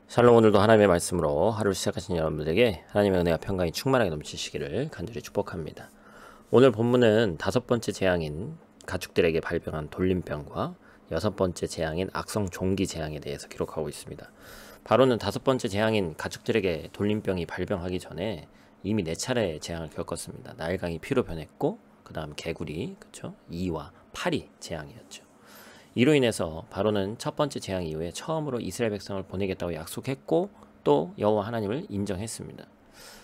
샬롬. 오늘도 하나님의 말씀으로 하루를 시작하신 여러분들에게 하나님의 은혜와 평강이 충만하게 넘치시기를 간절히 축복합니다. 오늘 본문은 다섯 번째 재앙인 가축들에게 발병한 돌림병과 여섯 번째 재앙인 악성 종기 재앙에 대해서 기록하고 있습니다. 바로는 다섯 번째 재앙인 가축들에게 돌림병이 발병하기 전에 이미 네 차례 재앙을 겪었습니다. 나일강이 피로 변했고, 그 다음 개구리, 그쵸? 이와 파리 재앙이었죠. 이로 인해서 바로는 첫 번째 재앙 이후에 처음으로 이스라엘 백성을 보내겠다고 약속했고, 또 여호와 하나님을 인정했습니다.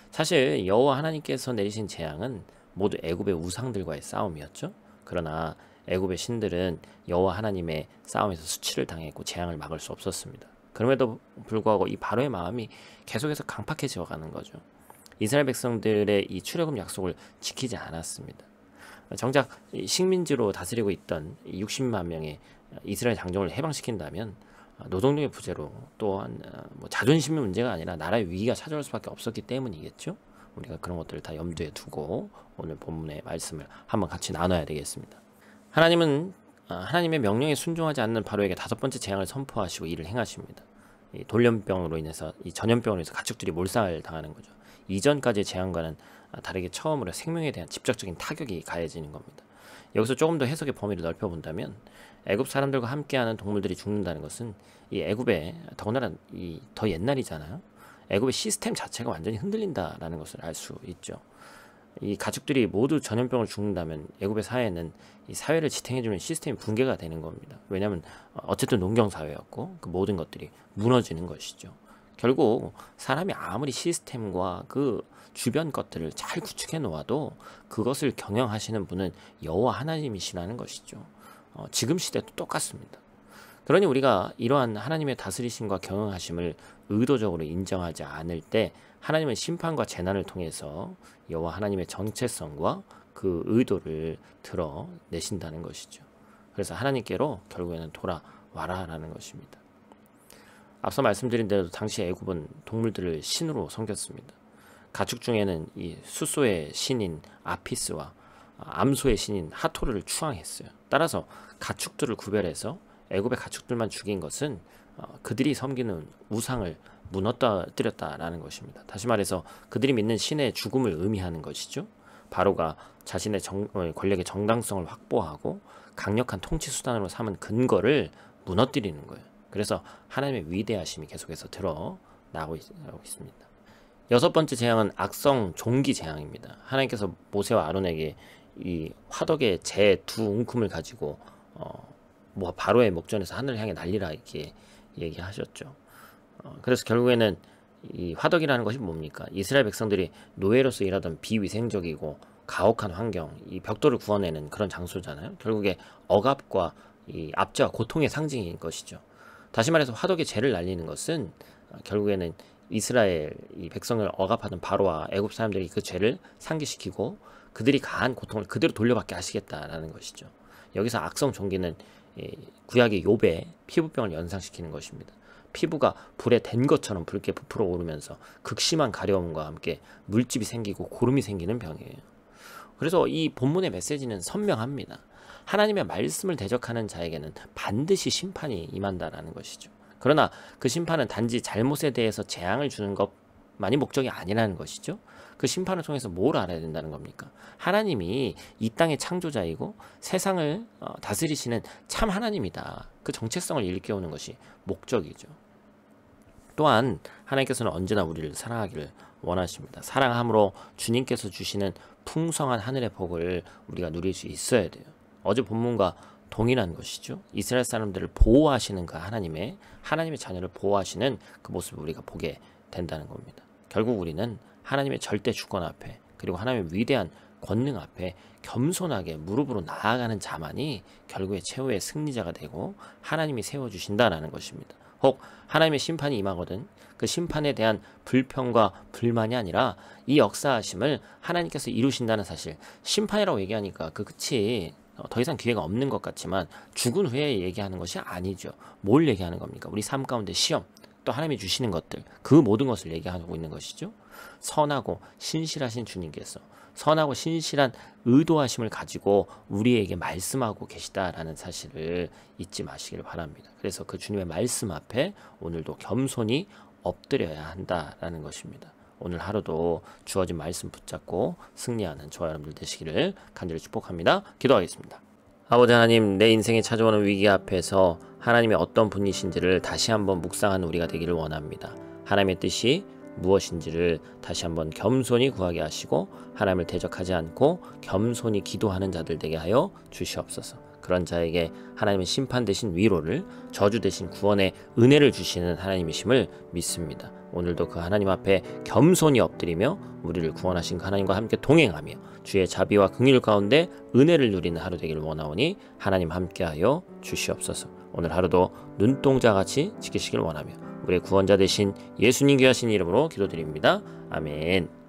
사실 여호와 하나님께서 내리신 재앙은 모두 애굽의 우상들과의 싸움이었죠. 그러나 애굽의 신들은 여호와 하나님의 싸움에서 수치를 당했고 재앙을 막을 수 없었습니다. 그럼에도 불구하고 이 바로의 마음이 계속해서 강팍해져 가는 거죠. 이스라엘 백성들의 이 출애굽 약속을 지키지 않았습니다. 정작 식민지로 다스리고 있던 60만 명의 이스라엘 장정을 해방시킨다면 노동력의 부재로, 또한 자존심의 문제가 아니라 나라의 위기가 찾아올 수밖에 없었기 때문이겠죠. 우리가 그런 것들을 다 염두에 두고 오늘 본문의 말씀을 한번 같이 나눠야 되겠습니다. 하나님은 하나님의 명령에 순종하지 않는 바로에게 다섯 번째 재앙을 선포하시고 이를 행하십니다. 이 돌연병으로 인해서, 이 전염병으로 인해서 가축들이 몰살 당하는 거죠. 이전까지의 재앙과는 다르게 처음으로 생명에 대한 직접적인 타격이 가해지는 겁니다. 여기서 조금 더 해석의 범위를 넓혀본다면, 애굽 사람들과 함께하는 동물들이 죽는다는 것은 이 애굽의, 더군다나 이 더 옛날이잖아요. 애굽의 시스템 자체가 완전히 흔들린다라는 것을 알 수 있죠. 이 가축들이 모두 전염병을 죽는다면 애굽의 사회는 이 사회를 지탱해주는 시스템이 붕괴가 되는 겁니다. 왜냐하면 어쨌든 농경 사회였고 그 모든 것들이 무너지는 것이죠. 결국 사람이 아무리 시스템과 그 주변 것들을 잘 구축해 놓아도 그것을 경영하시는 분은 여호와 하나님이시라는 것이죠. 지금 시대도 똑같습니다. 그러니 우리가 이러한 하나님의 다스리심과 경영하심을 의도적으로 인정하지 않을 때 하나님은 심판과 재난을 통해서 여호와 하나님의 정체성과 그 의도를 드러내신다는 것이죠. 그래서 하나님께로 결국에는 돌아와라라는 것입니다. 앞서 말씀드린 대로 당시 애굽은 동물들을 신으로 섬겼습니다. 가축 중에는 이 숫소의 신인 아피스와 암소의 신인 하토르를 추앙했어요. 따라서 가축들을 구별해서 애굽의 가축들만 죽인 것은 그들이 섬기는 우상을 무너뜨렸다라는 것입니다. 다시 말해서 그들이 믿는 신의 죽음을 의미하는 것이죠. 바로가 자신의 권력의 정당성을 확보하고 강력한 통치 수단으로 삼은 근거를 무너뜨리는 거예요. 그래서 하나님의 위대하심이 계속해서 드러나고 있습니다. 여섯 번째 재앙은 악성 종기 재앙입니다. 하나님께서 모세와 아론에게 이 화덕의 재 두 웅큼을 가지고 바로의 목전에서 하늘을 향해 날리라 이렇게 얘기하셨죠. 그래서 결국에는 이 화덕이라는 것이 뭡니까? 이스라엘 백성들이 노예로서 일하던 비위생적이고 가혹한 환경, 이 벽돌을 구워내는 그런 장소잖아요. 결국에 억압과 이 압제와 고통의 상징인 것이죠. 다시 말해서 화덕의 재를 날리는 것은 결국에는 이스라엘 이 백성을 억압하던 바로와 애굽 사람들이 그 죄를 상기시키고 그들이 가한 고통을 그대로 돌려받게 하시겠다라는 것이죠. 여기서 악성 종기는 구약의 욥의 피부병을 연상시키는 것입니다. 피부가 불에 댄 것처럼 붉게 부풀어 오르면서 극심한 가려움과 함께 물집이 생기고 고름이 생기는 병이에요. 그래서 이 본문의 메시지는 선명합니다. 하나님의 말씀을 대적하는 자에게는 반드시 심판이 임한다라는 것이죠. 그러나 그 심판은 단지 잘못에 대해서 재앙을 주는 것만이 목적이 아니라는 것이죠. 그 심판을 통해서 뭘 알아야 된다는 겁니까? 하나님이 이 땅의 창조자이고 세상을 다스리시는 참 하나님이다. 그 정체성을 일깨우는 것이 목적이죠. 또한 하나님께서는 언제나 우리를 사랑하기를 원하십니다. 사랑함으로 주님께서 주시는 풍성한 하늘의 복을 우리가 누릴 수 있어야 돼요. 어제 본문과 동일한 것이죠. 이스라엘 사람들을 보호하시는 그 하나님의 자녀를 보호하시는 그 모습을 우리가 보게 된다는 겁니다. 결국 우리는 하나님의 절대 주권 앞에, 그리고 하나님의 위대한 권능 앞에 겸손하게 무릎으로 나아가는 자만이 결국에 최후의 승리자가 되고 하나님이 세워주신다라는 것입니다. 혹 하나님의 심판이 임하거든 그 심판에 대한 불평과 불만이 아니라 이 역사하심을 하나님께서 이루신다는 사실, 심판이라고 얘기하니까 그 끝이 더 이상 기회가 없는 것 같지만 죽은 후에 얘기하는 것이 아니죠. 뭘 얘기하는 겁니까? 우리 삶 가운데 시험, 또 하나님이 주시는 것들, 그 모든 것을 얘기하고 있는 것이죠. 선하고 신실하신 주님께서 선하고 신실한 의도하심을 가지고 우리에게 말씀하고 계시다라는 사실을 잊지 마시길 바랍니다. 그래서 그 주님의 말씀 앞에 오늘도 겸손히 엎드려야 한다라는 것입니다. 오늘 하루도 주어진 말씀 붙잡고 승리하는 저와 여러분들 되시기를 간절히 축복합니다. 기도하겠습니다. 아버지 하나님, 내 인생에 찾아오는 위기 앞에서 하나님의 어떤 분이신지를 다시 한번 묵상하는 우리가 되기를 원합니다. 하나님의 뜻이 무엇인지를 다시 한번 겸손히 구하게 하시고 하나님을 대적하지 않고 겸손히 기도하는 자들 되게 하여 주시옵소서. 그런 자에게 하나님은 심판 대신 위로를, 저주 대신 구원의 은혜를 주시는 하나님이심을 믿습니다. 오늘도 그 하나님 앞에 겸손히 엎드리며 우리를 구원하신 그 하나님과 함께 동행하며 주의 자비와 긍휼 가운데 은혜를 누리는 하루 되기를 원하오니 하나님 함께하여 주시옵소서. 오늘 하루도 눈동자같이 지키시길 원하며 우리의 구원자 되신 예수님 귀하신 이름으로 기도드립니다. 아멘.